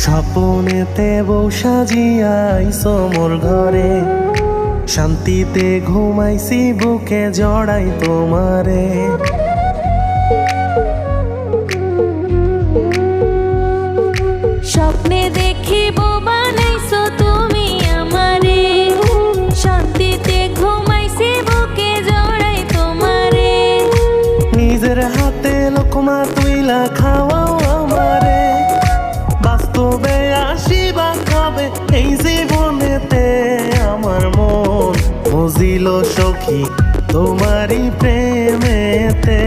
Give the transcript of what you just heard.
স্বপনেতে বউ সাজিয়াইছো মোর ঘরে, শান্তিতে ঘুমাইছি বুকে জড়াই তোমারে। স্বপ্নে দেখিব বানাইছো তুমি আমারে, শান্তিতে ঘুমাইছি বুকে জড়াই তোমারে। নিজের হাতে লোকমা তুইলা খাওয়াও আমারে, বাস্তবে আসিবা কবে এই জীবনেতে। আমার মন মজিল সখী তোমারই প্রেমেতে।